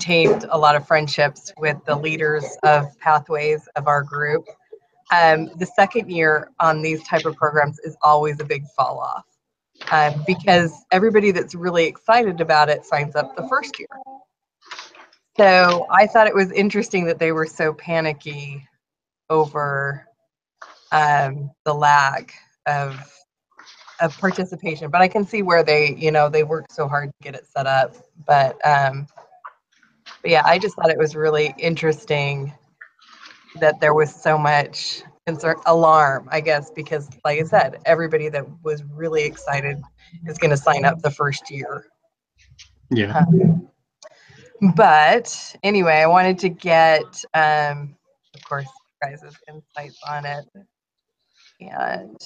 maintained a lot of friendships with the leaders of pathways of our group. The second year on these type of programs is always a big fall off because everybody that's really excited about it signs up the first year. So I thought it was interesting that they were so panicky over the lag of participation, but I can see where they, they worked so hard to get it set up. But yeah, I just thought it was really interesting that there was so much alarm, I guess, because like I said, everybody that was really excited is going to sign up the first year. Yeah. But anyway, I wanted to get, of course, guys' insights on it. And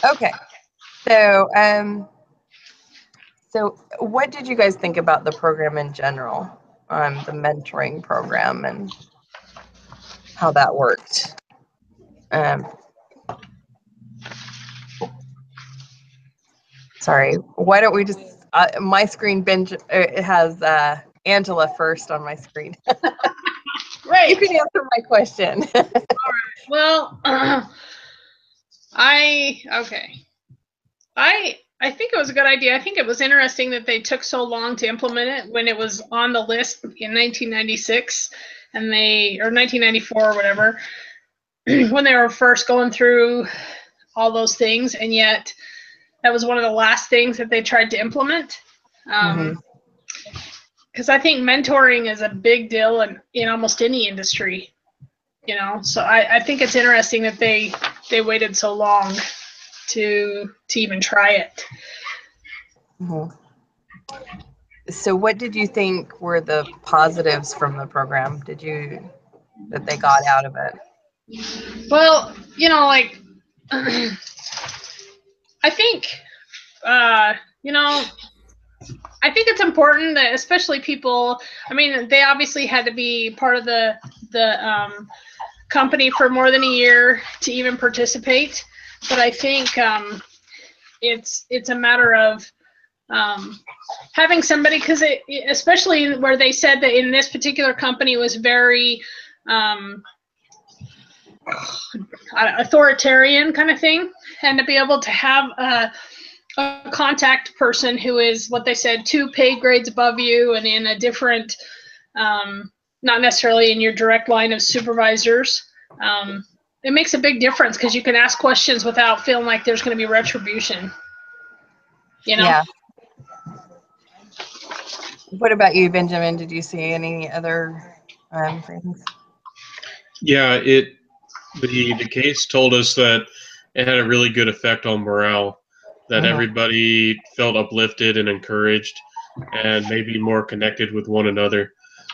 okay. So what did you guys think about the program in general, the mentoring program and how that worked? Sorry, why don't we just, my screen it has Angela first on my screen. Right. You can answer my question. All right. Well, I think it was a good idea. I think it was interesting that they took so long to implement it when it was on the list in 1996 or 1994 or whatever, when they were first going through all those things, and yet that was one of the last things that they tried to implement. Because I think mentoring is a big deal in almost any industry, So I think it's interesting that they waited so long to even try it. So what did you think were the positives from the program that they got out of it? Well, I think I think it's important that especially people, they obviously had to be part of the company for more than a year to even participate. But I think it's a matter of having somebody, because especially where they said that in this particular company was very authoritarian kind of thing, and to be able to have a contact person who is, what they said, 2 pay grades above you and in a different, not necessarily in your direct line of supervisors. It makes a big difference because you can ask questions without feeling like there's going to be retribution. Yeah. What about you, Benjamin? Did you see any other things? Yeah, the case told us that it had a really good effect on morale, that everybody felt uplifted and encouraged and maybe more connected with one another.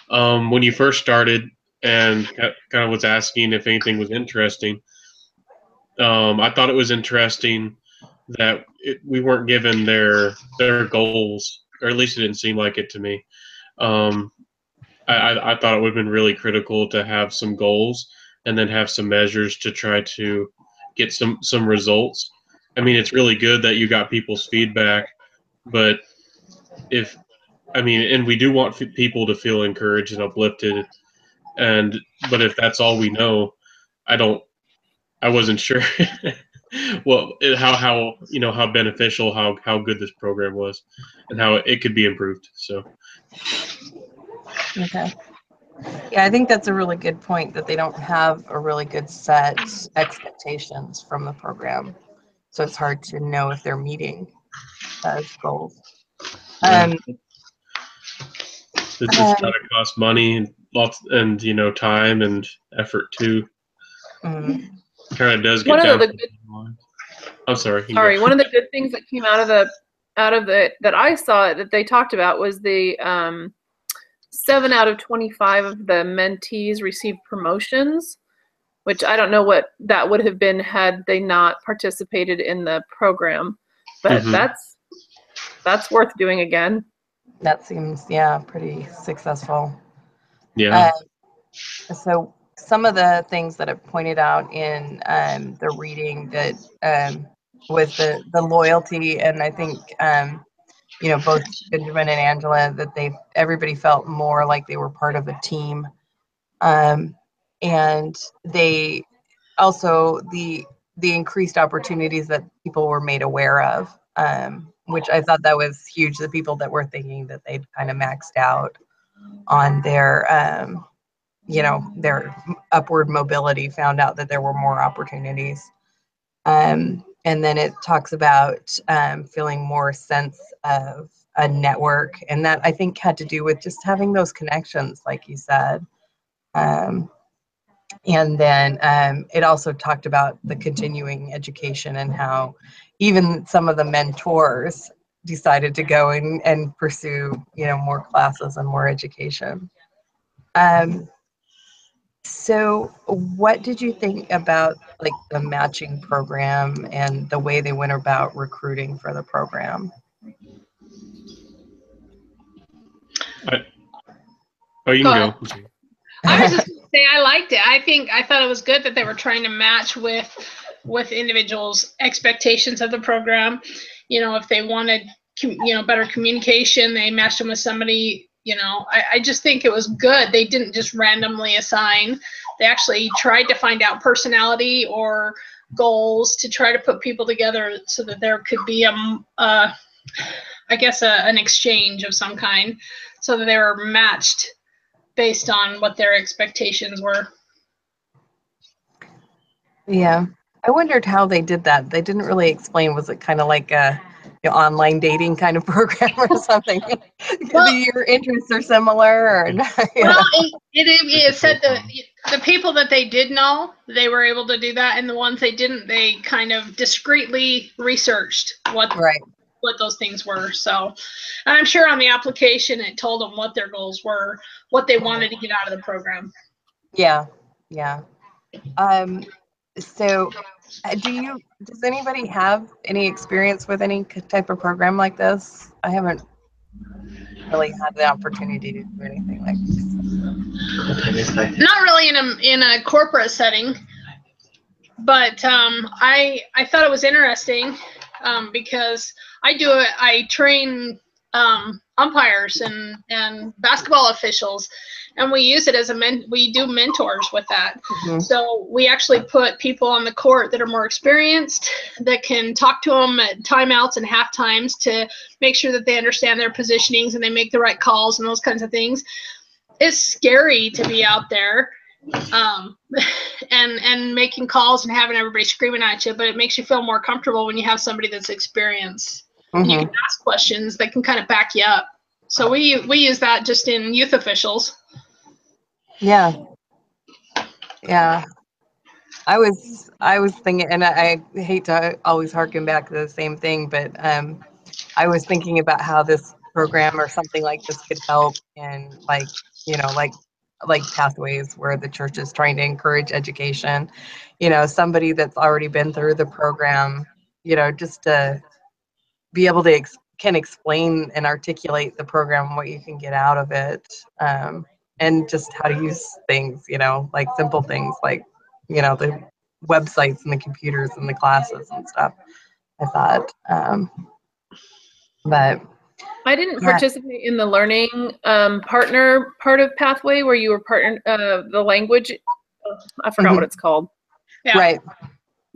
When you first started and kind of was asking if anything was interesting, I thought it was interesting that we weren't given their goals, or at least it didn't seem like it to me. I thought it would have been really critical to have some goals and then have some measures to try to get some results. It's really good that you got people's feedback, but and we do want people to feel encouraged and uplifted, but if that's all we know, I wasn't sure well, how beneficial, how good this program was, and how it could be improved. So. Okay. Yeah, I think that's a really good point, that they don't have a really good set expectations from the program. So it's hard to know if they're meeting those goals. It's got to cost money and time and effort too. Kind of does get down to the line. I'm sorry. Sorry. One of the good things that came out of that I saw that they talked about was the 7 out of 25 of the mentees received promotions, which I don't know what that would have been had they not participated in the program, but that's worth doing again. That seems, pretty successful. Yeah. So some of the things that I pointed out in the reading that was the loyalty, and I think you know, both Benjamin and Angela, that everybody felt more like they were part of a team, and they also the increased opportunities that people were made aware of, which I thought that was huge. The people that were thinking that they'd kind of maxed out on their you know, their upward mobility found out that there were more opportunities. And then it talks about feeling more sense of a network, and that I think had to do with just having those connections, like you said. And then it also talked about the continuing education and how even some of the mentors decided to go and pursue, you know, more classes and more education. So what did you think about like the matching program and the way they went about recruiting for the program? You can go. I was just going to say I liked it. I thought it was good that they were trying to match with individuals' expectations of the program. You know, if they wanted, you know, better communication, they matched them with somebody. You know, I just think it was good. They didn't just randomly assign. They actually tried to find out personality or goals to try to put people together so that there could be I guess an exchange of some kind, so that they were matched based on what their expectations were. Yeah, I wondered how they did that. They didn't really explain. Was it kind of like a, you know, online dating kind of program or something? Well, your interests are similar, or well, it said the people that they did know, they were able to do that, and the ones they didn't, they kind of discreetly researched what those things were. So, and I'm sure on the application it told them what their goals were, what they wanted to get out of the program. Yeah, yeah. So does anybody have any experience with any type of program like this? I haven't really had the opportunity to do anything like this. Not really in a corporate setting, but I thought it was interesting because I train umpires and basketball officials, and we use it as we do mentors with that. Mm-hmm. So we actually put people on the court that are more experienced, that can talk to them at timeouts and half times to make sure that they understand their positionings and they make the right calls and those kinds of things. It's scary to be out there and making calls and having everybody screaming at you, but it makes you feel more comfortable when you have somebody that's experienced. Mm-hmm. And you can ask questions that can kind of back you up. So we use that just in youth officials. Yeah. I was thinking, and I hate to always harken back to the same thing, but I was thinking about how this program or something like this could help in, like, you know, like Pathways, where the church is trying to encourage education. You know, somebody that's already been through the program, you know, just to be able to can explain and articulate the program, what you can get out of it, and just how to use things, you know, like simple things like, you know, the websites and the computers and the classes and stuff. I thought, but I didn't participate in the learning partner part of Pathway, where you were partner the language. I forgot what it's called. Yeah. Right.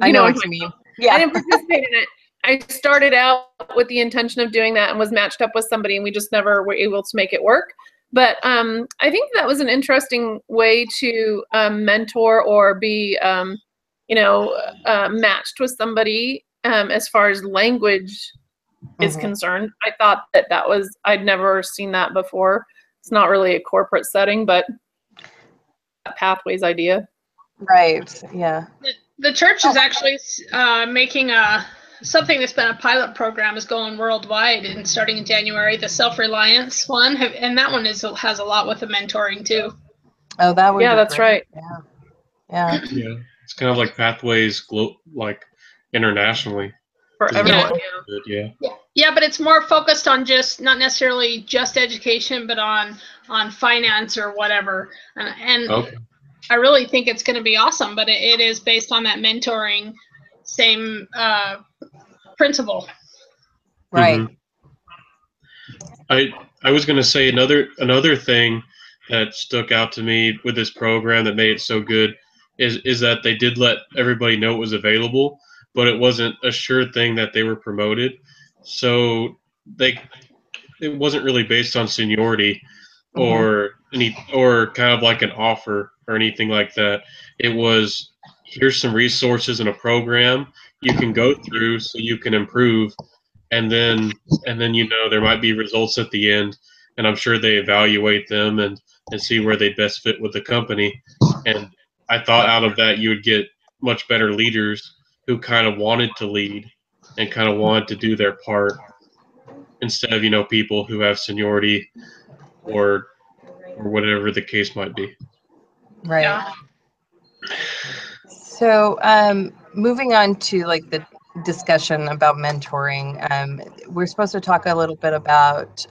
I know what you mean. Yeah. I didn't participate in it. I started out with the intention of doing that and was matched up with somebody, and we just never were able to make it work. But I think that was an interesting way to mentor or be, matched with somebody as far as language is concerned. I thought that was, I'd never seen that before. It's not really a corporate setting, but a Pathways idea. Right. Yeah. The church is actually making something that's been a pilot program is going worldwide and starting in January, the self-reliance one, and that one has a lot with the mentoring too. Oh, that would be that's great. right. Yeah. It's kind of like Pathways, like internationally for everyone. Yeah, but it's more focused on just not necessarily just education, but on finance or whatever. And okay. I really think it's going to be awesome, but it is based on that mentoring, same principal. Right. I was going to say another thing that stuck out to me with this program that made it so good is that they did let everybody know it was available, but it wasn't a sure thing that they were promoted. So it wasn't really based on seniority or kind of like an offer or anything like that. It was, here's some resources and a program you can go through so you can improve, and then there might be results at the end, and I'm sure they evaluate them and see where they best fit with the company. And I thought out of that you would get much better leaders who kind of wanted to lead and kind of wanted to do their part, instead of people who have seniority or whatever the case might be. Right. Yeah. So moving on to like the discussion about mentoring, we're supposed to talk a little bit about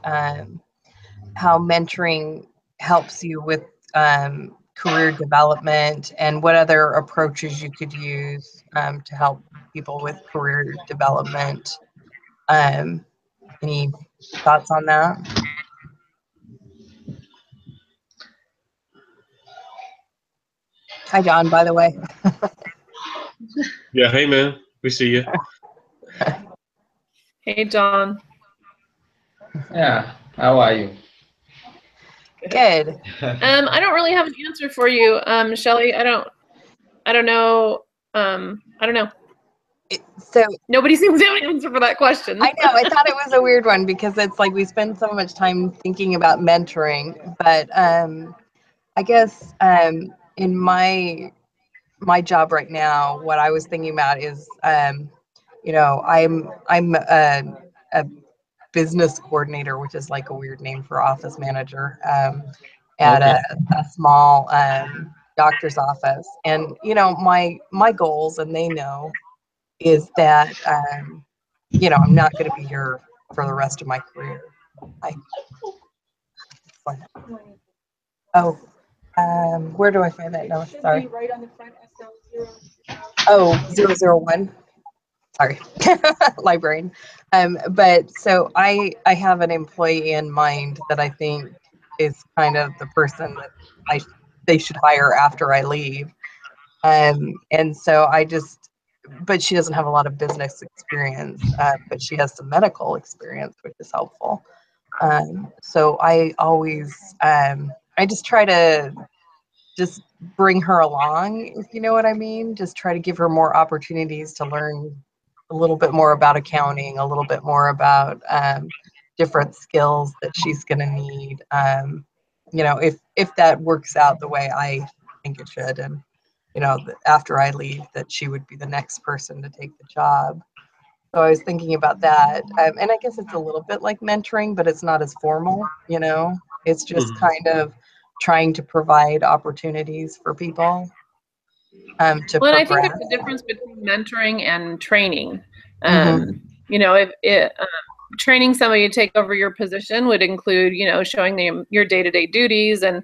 how mentoring helps you with career development and what other approaches you could use to help people with career development. Any thoughts on that? Hi, John, by the way. Yeah, hey man, we see you. Hey, John. Yeah, how are you? Good. I don't really have an answer for you, Shelley. I don't know. I don't know. So Nobody seems to have an answer for that question. I know, I thought it was a weird one because it's like we spend so much time thinking about mentoring, but I guess in my job right now, what I was thinking about is, I'm a business coordinator, which is like a weird name for office manager, at Okay. a small doctor's office, and my goals, and they know, is that I'm not going to be here for the rest of my career. Where do I find that note? Sorry. Right on the front, SL0. Oh, 001. Sorry, librarian. But so I have an employee in mind that I think is kind of the person that they should hire after I leave. And so but she doesn't have a lot of business experience, but she has some medical experience, which is helpful. So I always, I just try to just bring her along, if you know what I mean. Just try to give her more opportunities to learn a little bit more about accounting, a little bit more about different skills that she's going to need. If that works out the way I think it should, and after I leave, that she would be the next person to take the job. So I was thinking about that, and I guess it's a little bit like mentoring, but it's not as formal. It's just kind of trying to provide opportunities for people to Well, and I progress. think there's a difference between mentoring and training. Mhm. If training somebody to take over your position would include, showing them your day-to-day duties and,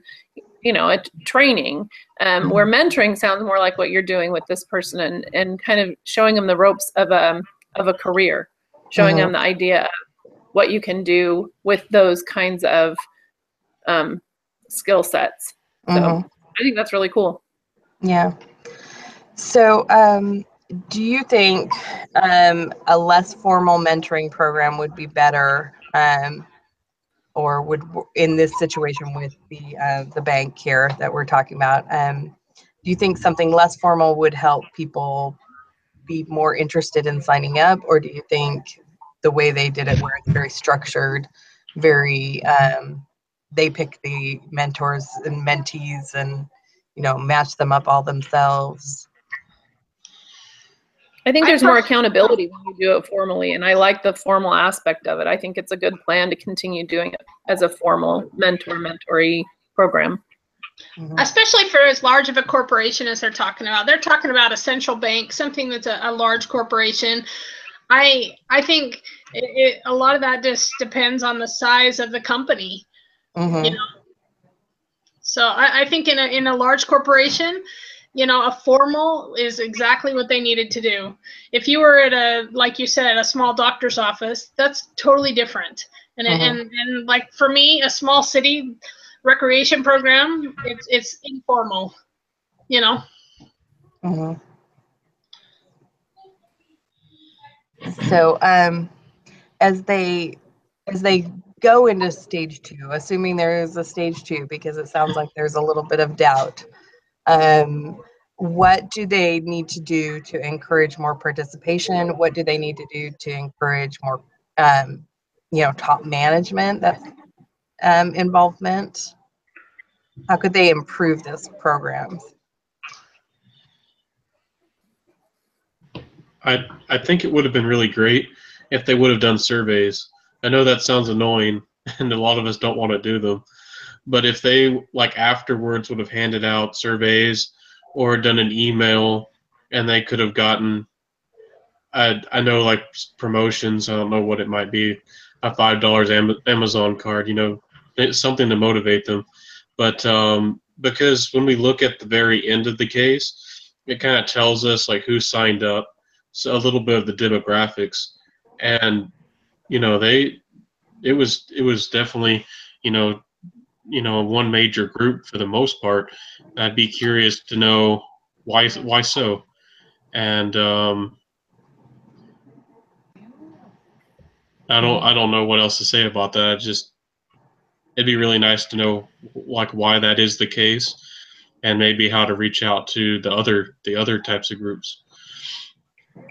a training. Where mentoring sounds more like what you're doing with this person, and kind of showing them the ropes of a career, showing them the idea of what you can do with those kinds of skill sets. So I think that's really cool. Yeah. So, do you think a less formal mentoring program would be better, or would, in this situation with the bank here that we're talking about, do you think something less formal would help people be more interested in signing up, or do you think the way they did it, where it's very structured, very they pick the mentors and mentees and match them up all themselves? I think there's more accountability when you do it formally, and I like the formal aspect of it. I think it's a good plan to continue doing it as a formal mentoree program. Especially for as large of a corporation as they're talking about. They're talking about a central bank, something that's a large corporation. I think a lot of that just depends on the size of the company. So I think in a large corporation, You know, a formal is exactly what they needed to do. If you were at a, like you said, a small doctor's office, that's totally different. And and like for me, a small city recreation program, it's informal, you know. So as they go into stage 2, assuming there is a stage 2, because it sounds like there's a little bit of doubt, what do they need to do to encourage more participation? What do they need to do to encourage more, top management that's involvement? How could they improve this programs? I think it would have been really great if they would have done surveys. I know that sounds annoying, and a lot of us don't want to do them. But if they, like, afterwards would have handed out surveys or done an email, and they could have gotten, I know, like, promotions, I don't know what it might be, a $5 Amazon card, it's something to motivate them. But because when we look at the very end of the case, it kind of tells us, like, who signed up, so a little bit of the demographics. And, it was definitely, one major group for the most part. I'd be curious to know why so. And I don't know what else to say about that. It'd be really nice to know, like, why that is the case, and maybe how to reach out to the other types of groups.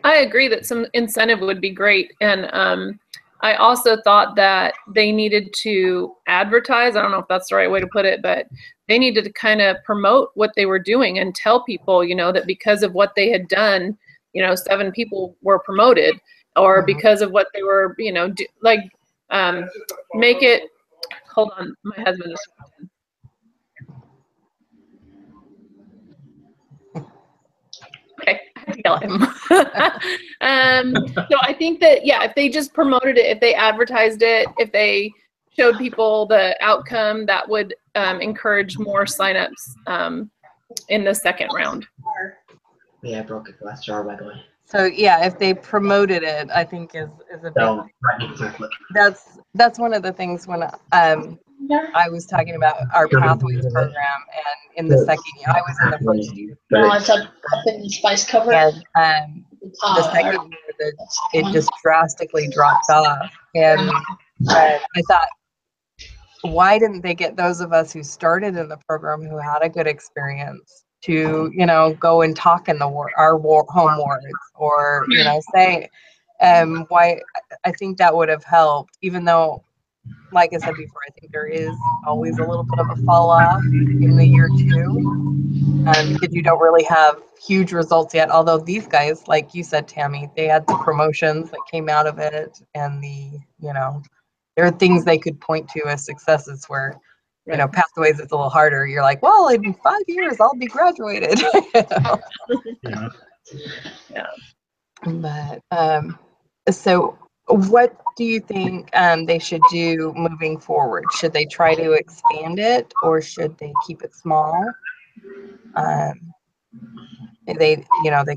I agree that some incentive would be great. And I also thought that they needed to advertise. I don't know if that's the right way to put it, but they needed to kind of promote what they were doing and tell people, that because of what they had done, 7 people were promoted, or because of what they were, make it, hold on, my husband is talking. Okay, I had to yell at him. So I think that, yeah, if they just promoted it, if they advertised it, if they showed people the outcome, that would encourage more signups in the second round. Yeah, I broke a glass jar, by the way. So yeah, if they promoted it, I think is a big. That's one of the things when I was talking about our Pathways program, and in the second year, I was in the first year. No, it's up in the spice cover. And the second year, it just drastically dropped off. And I thought, why didn't they get those of us who started in the program who had a good experience to, go and talk in our home wards, or, say, why? I think that would have helped, even though, like I said before, I think there is always a little bit of a fall off in the year 2, because you don't really have huge results yet. Although these guys, like you said, Tammy, they had the promotions that came out of it, and there are things they could point to as successes where, Pathways is a little harder. You're like, well, in 5 years, I'll be graduated. Yeah. But so what do you think they should do moving forward? Should they try to expand it, or should they keep it small? They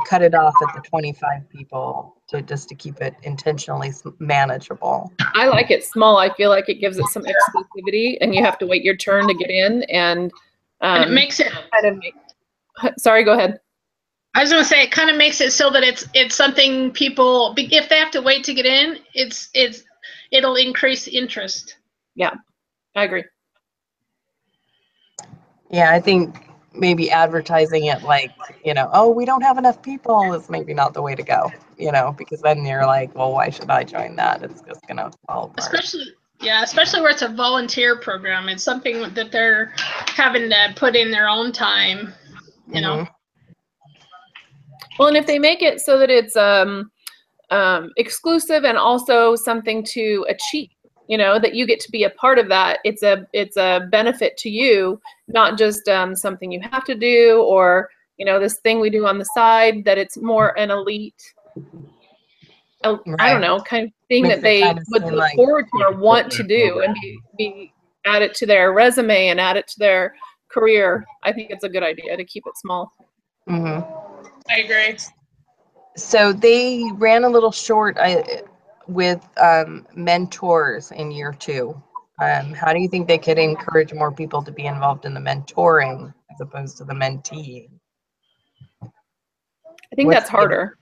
cut it off at the 25 people to keep it intentionally manageable. I like it small. I feel like it gives it some exclusivity, and you have to wait your turn to get in, and it makes it kind of. Sorry, go ahead. I was going to say, it kind of makes it so that it's something people, if they have to wait to get in, it'll increase interest. Yeah, I agree. Yeah, I think maybe advertising it like, oh, we don't have enough people is maybe not the way to go, because then you're like, well, why should I join that? It's just going to fall apart. Especially where it's a volunteer program. It's something that they're having to put in their own time, Well, and if they make it so that it's exclusive and also something to achieve, that you get to be a part of that, it's a benefit to you, not just something you have to do, or this thing we do on the side, that it's more an elite, right. I don't know, kind of thing that they would look forward to or want to do, and be add it to their resume and add it to their career. I think it's a good idea to keep it small. I agree. So they ran a little short with mentors in year 2. How do you think they could encourage more people to be involved in the mentoring as opposed to the mentee? I think that's harder.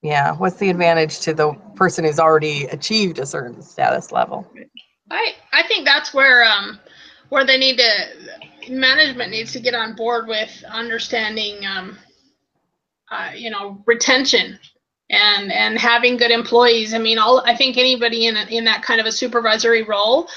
Yeah. What's the advantage to the person who's already achieved a certain status level? I think that's where they need to, management needs to get on board with understanding retention and having good employees. I mean, I think anybody in that kind of a supervisory role,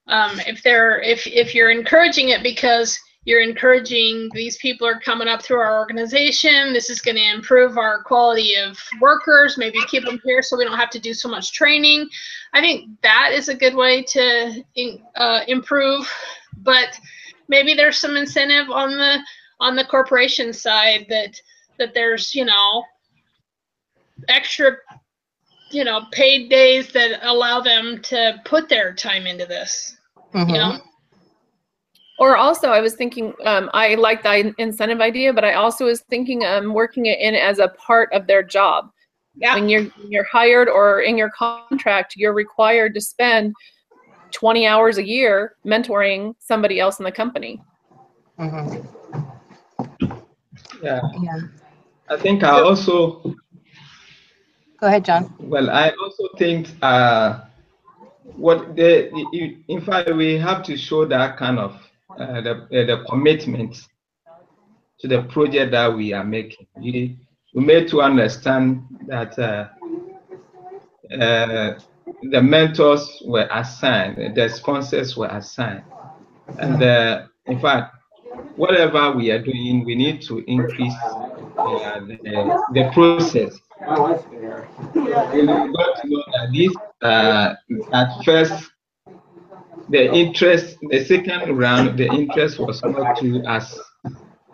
if you're encouraging it because you're encouraging these people are coming up through our organization, this is going to improve our quality of workers, maybe keep them here so we don't have to do so much training. I think that is a good way to improve, but maybe there's some incentive on the corporation side that there's, extra, paid days that allow them to put their time into this, Or also, I was thinking, I like the incentive idea, but I also was thinking working it in as a part of their job. Yeah. When you're hired or in your contract, you're required to spend 20 hours a year mentoring somebody else in the company. Yeah. Yeah. I think I also. Go ahead, John. Well, I also think in fact, we have to show that kind of the commitment to the project that we are making. We made to understand that the mentors were assigned, the sponsors were assigned, and in fact, whatever we are doing, we need to increase the process. We got to know that this at first, the second round, the interest was not too as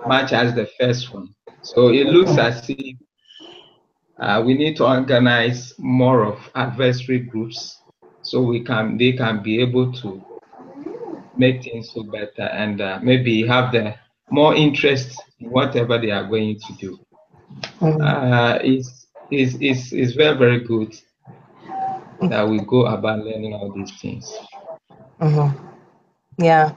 much as the first one. So it looks as if we need to organize more of advisory groups so they can be able to make things so better and maybe have the more interest in whatever they are going to do. It's very, very good that we go about learning all these things. Yeah.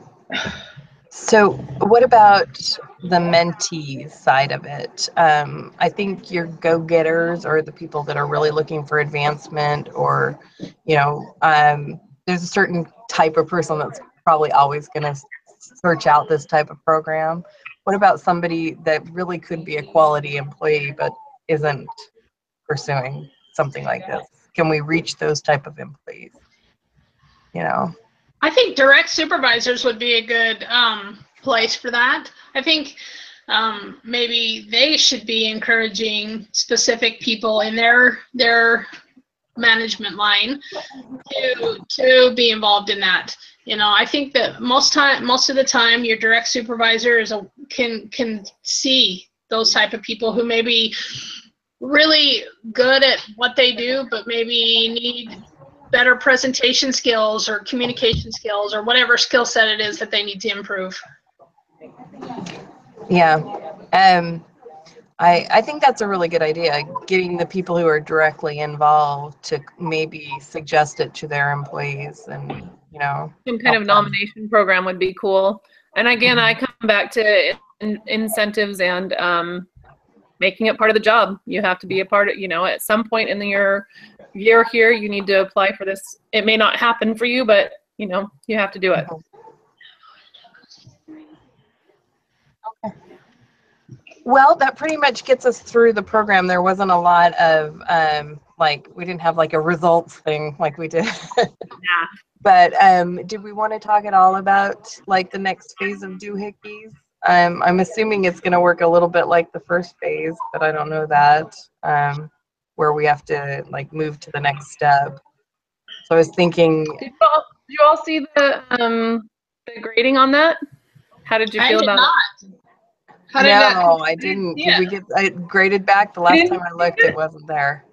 So what about the mentee side of it? I think your go-getters or the people that are really looking for advancement, or, there's a certain type of person that's probably always going to search out this type of program. What about somebody that really could be a quality employee but isn't pursuing something like this? Can we reach those type of employees? I think direct supervisors would be a good place for that. I think maybe they should be encouraging specific people in their management line to be involved in that. I think that most of the time, your direct supervisor can see those type of people who may be really good at what they do, but maybe need better presentation skills or communication skills or whatever skill set it is that they need to improve. Yeah. I think that's a really good idea, getting the people who are directly involved to maybe suggest it to their employees, and some kind of nomination program would be cool. And again, I come back to incentives and making it part of the job. You have to be a part of, at some point in your year here, you need to apply for this. It may not happen for you, but you have to do it. Okay. Well, that pretty much gets us through the program. There wasn't a lot of we didn't have like a results thing like we did. Yeah. But did we want to talk at all about like the next phase of doohickeys? I'm assuming it's going to work a little bit like the first phase, but I don't know that, where we have to like move to the next step. So I was thinking. Did you all see the grading on that? How did you feel about it? No, I didn't. Did we get it graded back? The last time I looked, it wasn't there.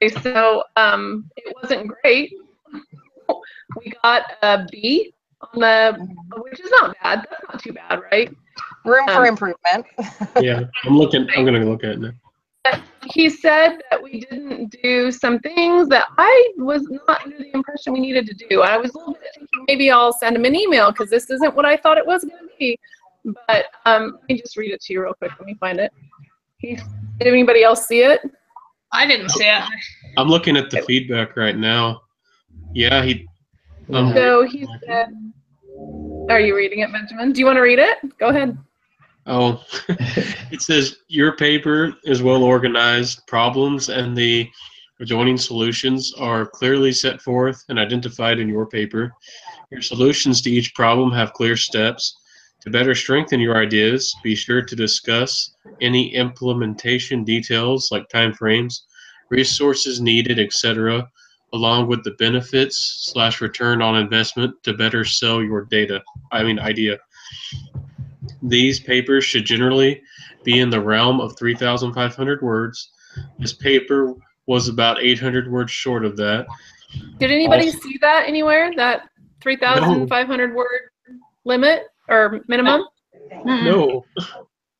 Okay, so it wasn't great. We got a B on the, which is not bad. That's not too bad, right? Room for improvement. Yeah, I'm going to look at it now. He said that we didn't do some things that I was not under the impression we needed to do. I was a little bit thinking maybe I'll send him an email because this isn't what I thought it was going to be. But let me just read it to you real quick. Let me find it. Did anybody else see it? I didn't see it. I'm looking at the feedback right now. Yeah, So he said, are you reading it, Benjamin? Do you want to read it? Go ahead. Oh, it says your paper is well organized. Problems and the adjoining solutions are clearly set forth and identified in your paper. Your solutions to each problem have clear steps. To better strengthen your ideas, be sure to discuss any implementation details like timeframes, resources needed, etc., along with the benefits/return on investment to better sell your idea. These papers should generally be in the realm of 3,500 words. This paper was about 800 words short of that. Did anybody see that anywhere? That 3,500 word limit or minimum? No.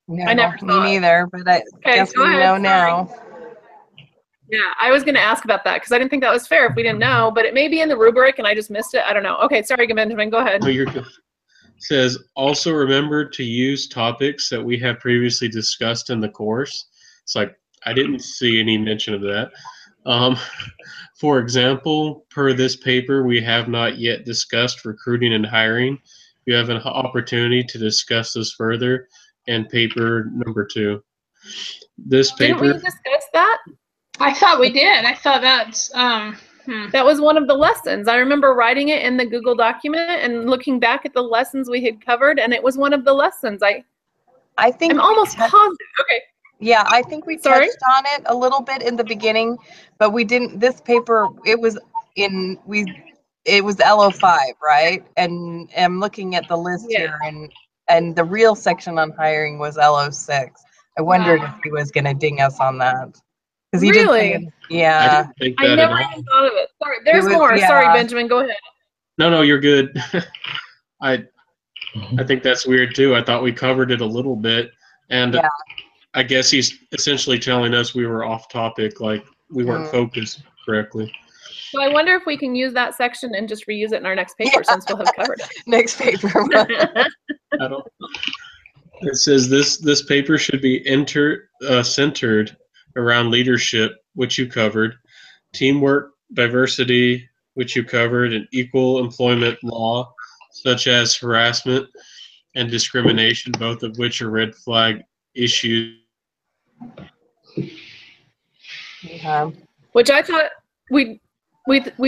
No, I never saw me it. neither, but I guess go we ahead, know sorry. now. Yeah, I was going to ask about that because I didn't think that was fair if we didn't know, but it may be in the rubric and I just missed it. I don't know. Okay, sorry, Benjamin, go ahead. No, you're good. It says, also remember to use topics that we have previously discussed in the course. It's like, I didn't see any mention of that. For example, per this paper, we have not yet discussed recruiting and hiring. You have an opportunity to discuss this further in paper number 2. This paper. Didn't we discuss that? I thought we did. I thought that's That was one of the lessons. I remember writing it in the Google document and looking back at the lessons we had covered, and it was one of the lessons. I think I'm almost positive. Okay. Yeah, I think we Sorry? touched on it a little bit in the beginning, but we didn't. This paper, it was L05, right? And I'm looking at the list here, and the real section on hiring was L06. I wondered if he was going to ding us on that. Because he did say, I yeah. didn't think I that never at all. even thought of it. Sorry, there's more. yeah. Sorry, Benjamin, go ahead. No, you're good. I think that's weird too. I thought we covered it a little bit, and Yeah. I guess he's essentially telling us we were off topic, like we weren't focused correctly. So I wonder if we can use that section and just reuse it in our next paper since we'll have covered it. Next paper. I don't. It says this paper should be centered around leadership, which you covered, teamwork, diversity, which you covered, and equal employment law, such as harassment and discrimination, both of which are red flag issues. Yeah. Which I thought we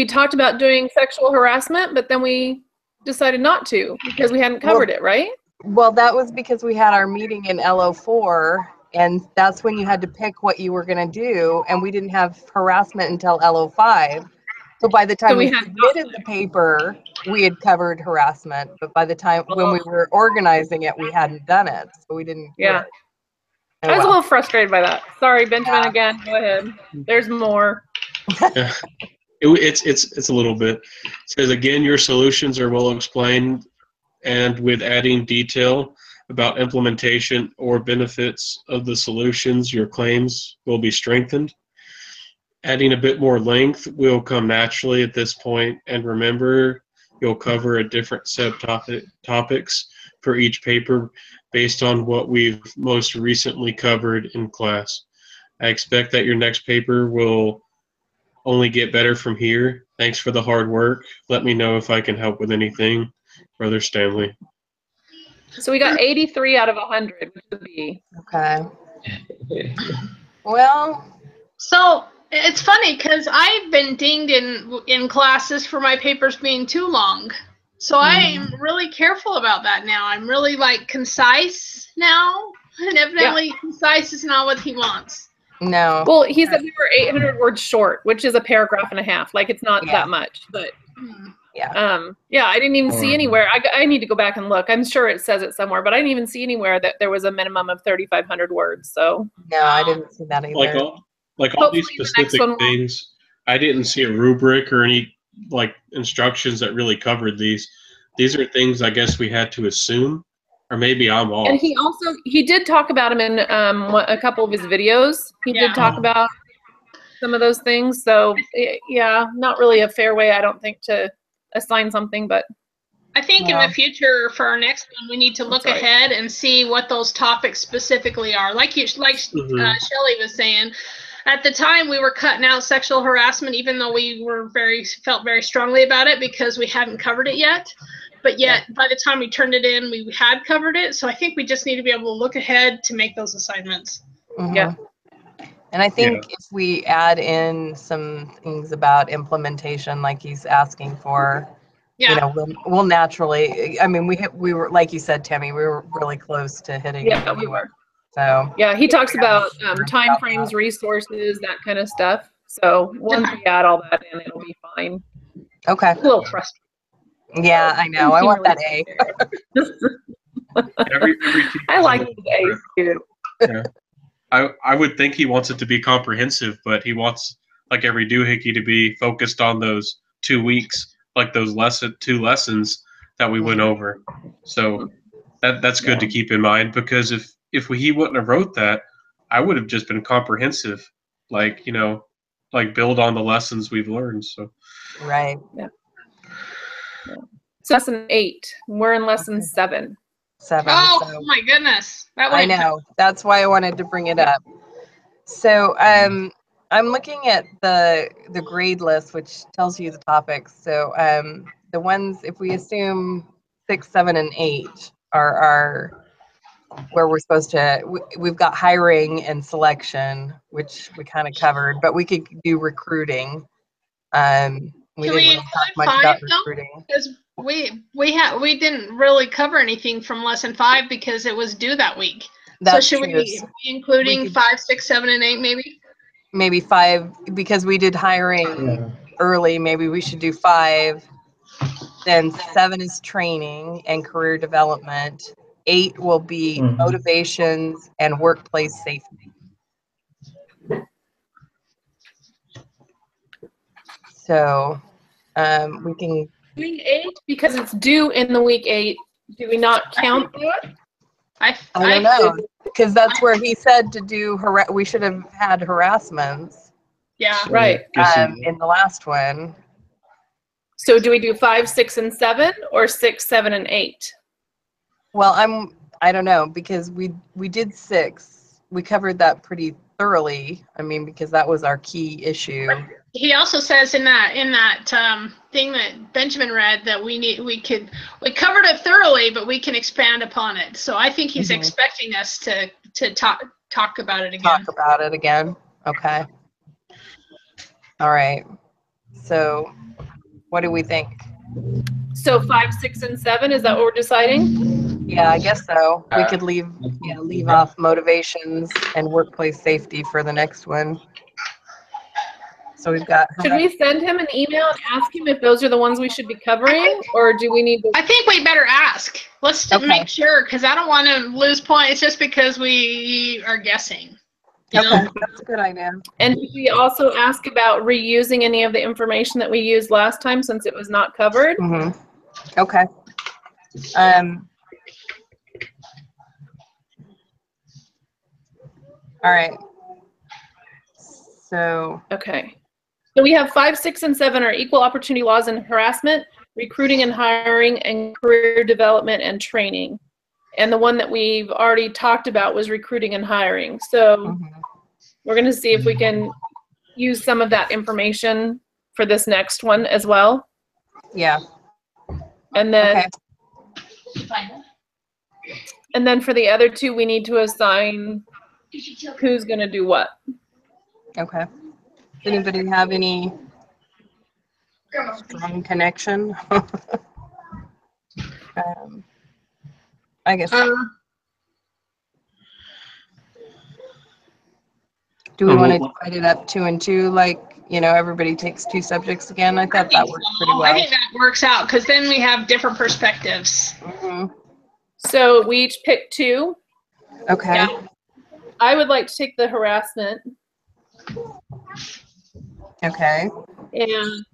talked about doing sexual harassment, but then we decided not to because we hadn't covered it, right? Well, that was because we had our meeting in L04, and that's when you had to pick what you were going to do, and we didn't have harassment until L05. So by the time we submitted the paper, we had covered harassment, but by the time when we were organizing it, we hadn't done it, so we didn't do it. I was a little frustrated by that. Sorry, Benjamin, again. Go ahead. There's more. It's a little bit. It says, again, your solutions are well explained, and with adding detail about implementation or benefits of the solutions, your claims will be strengthened. Adding a bit more length will come naturally at this point, and remember, you'll cover a different subtopics for each paper based on what we've most recently covered in class. I expect that your next paper will only get better from here. Thanks for the hard work. Let me know if I can help with anything. Brother Stanley. So we got 83 out of 100, which would be. Okay. Well. So it's funny because I've been dinged in classes for my papers being too long. So I'm really careful about that now. I'm really concise now, and evidently concise is not what he wants. No. Well, he said we were 800 words short, which is a paragraph and a half. Like it's not that much, but I didn't even see anywhere. I need to go back and look. I'm sure it says it somewhere, but I didn't even see anywhere that there was a minimum of 3,500 words. So no, I didn't see that either. Like all these specific things, I didn't see a rubric or any instructions that really covered these. these are things I guess we had to assume, or maybe I'm off. And he did talk about him in a couple of his videos. He did talk about some of those things. So yeah, not really a fair way, I don't think, to assign something, but I think in the future for our next one, we need to look ahead and see what those topics specifically are. Like Shelley was saying, at the time we were cutting out sexual harassment, even though we were felt very strongly about it because we hadn't covered it yet. But yet, by the time we turned it in, we had covered it. So I think we just need to be able to look ahead to make those assignments. Yeah. And I think if we add in some things about implementation, like he's asking for, you know, we'll naturally. I mean, we were, like you said, Tammy, we were really close to hitting. Yeah, we were. So yeah, he talks about time frames, resources, that kind of stuff. So once we add all that in, it'll be fine. Okay. A little frustrating. Yeah, I know. I want that A. I like the A's too. Yeah. I would think he wants it to be comprehensive, but he wants, like, every doohickey to be focused on those 2 weeks, like those two lessons that we went over. So that's good to keep in mind, because if he wouldn't have wrote that, I would have just been comprehensive, like, you know, like build on the lessons we've learned. So right. Yeah. So lesson 8. We're in lesson 7. 7. Oh so. my goodness. I know. That's why I wanted to bring it up. So I'm looking at the grade list, which tells you the topics. So the ones, if we assume 6, 7, and 8 are where we're supposed to, we've got hiring and selection, which we kind of covered, but we could do recruiting. We didn't really talk much about recruiting. Because we didn't really cover anything from lesson 5 because it was due that week. That's so should true. we be including 5, 6, 7, and 8 maybe? Maybe 5, because we did hiring early. Maybe we should do 5. Then 7 is training and career development. 8 will be motivations and workplace safety. So we can. Week 8, because it's due in the week 8. Do we not count that? I don't know, because that's where he said to do. We should have had harassments. Yeah. Right. In the last one. So do we do 5, 6, and 7, or 6, 7, and 8? Well, I don't know, because we did 6. We covered that pretty thoroughly. I mean, because that was our key issue. He also says in that thing that Benjamin read that we covered it thoroughly, but we can expand upon it. So I think he's expecting us to talk about it again. Talk about it again. Okay. All right. So what do we think? So 5, 6, and 7, is that what we're deciding? Yeah, I guess so. We could leave off motivations and workplace safety for the next one. So we've got. Should we send him an email and ask him if those are the ones we should be covering, or do we need to? I think we better ask. Let's make sure, because I don't want to lose points just because we are guessing. You know? That's a good idea. And did we also ask about reusing any of the information that we used last time since it was not covered? Okay. All right. So. Okay. So we have 5, 6, and 7 are equal opportunity laws and harassment, recruiting and hiring, and career development and training. And the one that we've already talked about was recruiting and hiring. So we're going to see if we can use some of that information for this next one as well. Yeah. And then, and then for the other 2, we need to assign who's going to do what. Okay. Does anybody have any strong connection? I guess. Do we want to divide it up 2 and 2? Like, you know, everybody takes 2 subjects again? I thought that worked pretty well. I think that works out, because then we have different perspectives. So we each pick 2. Okay. Yeah. I would like to take the harassment. Okay. And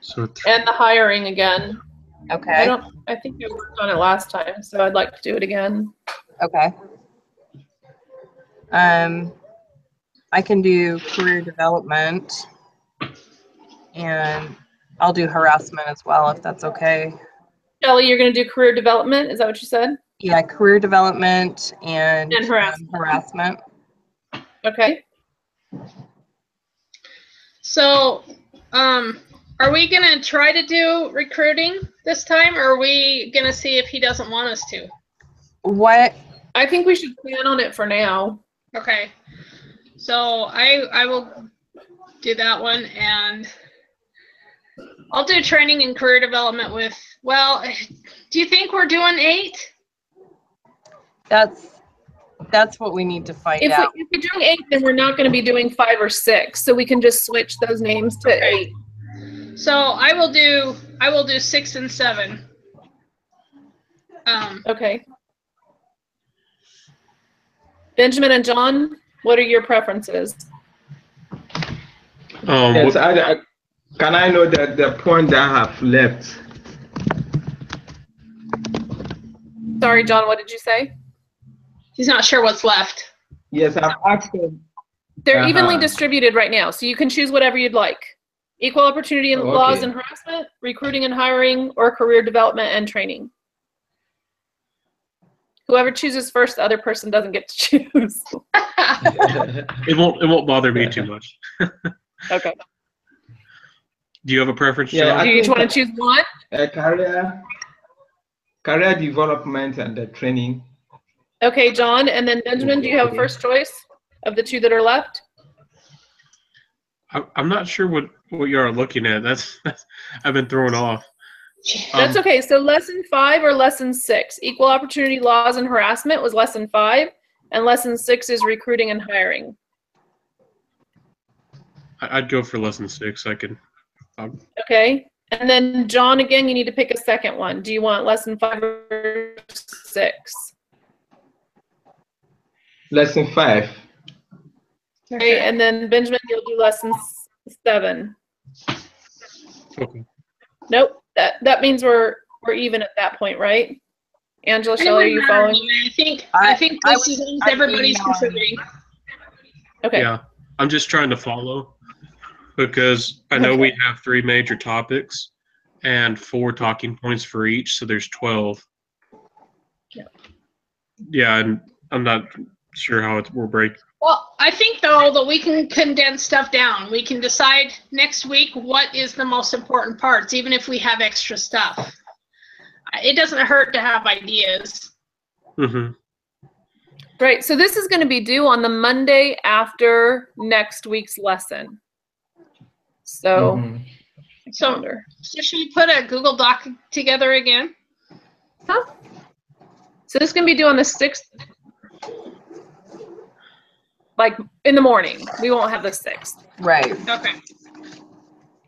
the hiring again. Okay. I think I worked on it last time, so I'd like to do it again. Okay. I can do career development, and I'll do harassment as well, if that's okay. Kelly, you're going to do career development. Is that what you said? Yeah, career development and harassment. harassment. Okay. So, are we gonna try to do recruiting this time, or are we gonna see if he doesn't want us to? What? I think we should plan on it for now. Okay. So I will do that one, and I'll do training and career development with. Well, do you think we're doing 8? That's what we need to find If out. we're doing 8, then we're not going to be doing 5 or 6, so we can just switch those names to 8. So I will do 6 and 7. Okay. Benjamin and John, what are your preferences? Yes, can I know that the point that I have left? Sorry, John, what did you say? He's not sure what's left. Yes, I've asked them. They're evenly distributed right now, so you can choose whatever you'd like. Equal opportunity and laws and harassment, recruiting and hiring, or career development and training. Whoever chooses first, the other person doesn't get to choose. It won't bother me too much. Okay. Do you have a preference, Yeah, John? Do you each want to choose one? Career development and the training. Okay, John, and then Benjamin, do you have a first choice of the 2 that are left? I'm not sure what you are looking at. That's I've been thrown off. That's okay. So lesson 5 or lesson 6? Equal opportunity laws and harassment was lesson 5, and lesson 6 is recruiting and hiring. I'd go for lesson 6. I can. Okay. And then John, again, you need to pick a second one. Do you want lesson 5 or 6? Lesson 5. Okay. And then Benjamin, you'll do lesson 7. Okay. Nope. That means we're even at that point, right? Angela, Shelley, are you following? I think this is everybody's contributing. Okay. Yeah, I'm just trying to follow because I know we have 3 major topics and 4 talking points for each, so there's 12. Yeah. Yeah, and I'm not sure how it will break. Well, I think, though, that we can condense stuff down. We can decide next week what is the most important parts, even if we have extra stuff. It doesn't hurt to have ideas. Mm-hmm. Right. So this is going to be due on the Monday after next week's lesson. So, So should we put a Google Doc together again? Huh? So this is going to be due on the 6th. Like in the morning. We won't have the 6th. Right. Okay.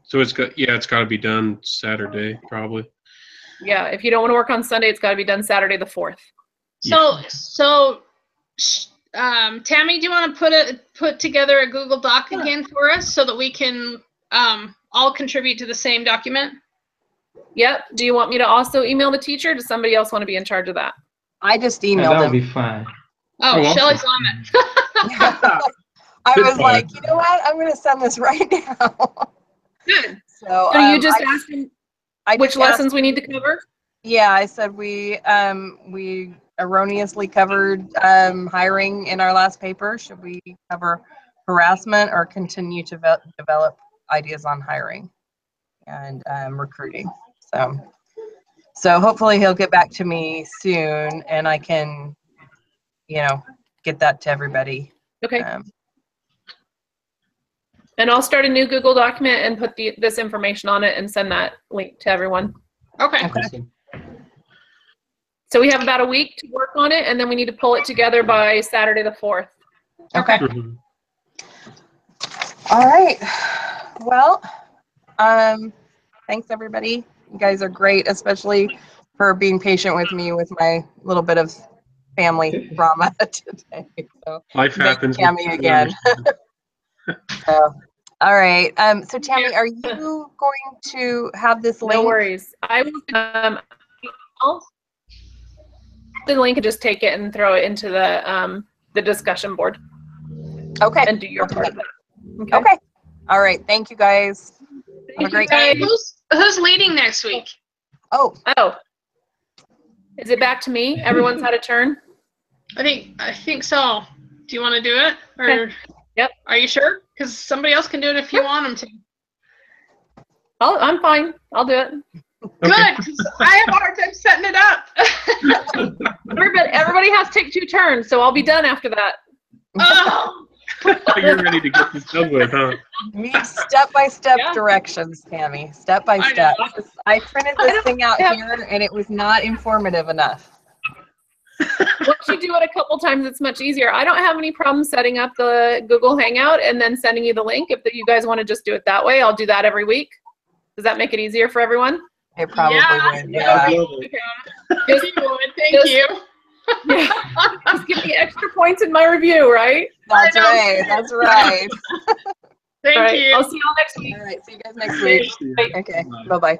So it's got to be done Saturday probably. Yeah, if you don't want to work on Sunday, it's got to be done Saturday the 4th. So Tammy, do you want to put together a Google Doc again for us so that we can all contribute to the same document? Yep. Do you want me to also email the teacher? Does somebody else want to be in charge of that? I just emailed That would him. be fine. Oh, awesome. Shelley's on it. I was like, you know what? I'm going to send this right now. Good. So you just asked him which lessons we need to cover? Yeah, I said we erroneously covered hiring in our last paper. Should we cover harassment or continue to develop ideas on hiring and recruiting? So hopefully he'll get back to me soon, and I can, get that to everybody. Okay. And I'll start a new Google document and put this information on it and send that link to everyone. Okay. So we have about a week to work on it, and then we need to pull it together by Saturday the 4th. Okay. Mm-hmm. All right. Well, thanks everybody. You guys are great, especially for being patient with me with my little bit of family drama today. So Life happens. Tammy again. So All right. So Tammy, are you going to have this link? No worries. I will. I'll the link and just take it and throw it into the discussion board. Okay. And do your part of that. Okay. Okay. All right. Thank you guys. Have a great Hey, day. who's leading next week? Oh, Is it back to me? Everyone's had a turn? I think so. Do you want to do it? Or Okay. Yep. Are you sure? Because somebody else can do it if you want them to. I'm fine. I'll do it. Good, because I have a hard time setting it up. Everybody has to take 2 turns, so I'll be done after that. Oh. You're ready to get this done with, huh? need step-by-step Yeah. directions, Tammy. Step-by-step. I printed this thing out here, and it was not informative enough. Once you do it a couple times, it's much easier. I don't have any problem setting up the Google Hangout and then sending you the link. If you guys want to just do it that way, I'll do that every week. Does that make it easier for everyone? It probably would. Yeah. Yeah. Okay. Thank you. Yeah. Just give me extra points in my review, right? That's right. That's right. Thank All right. you. I'll see y'all next week. All right. See you guys next week. Okay. Bye-bye.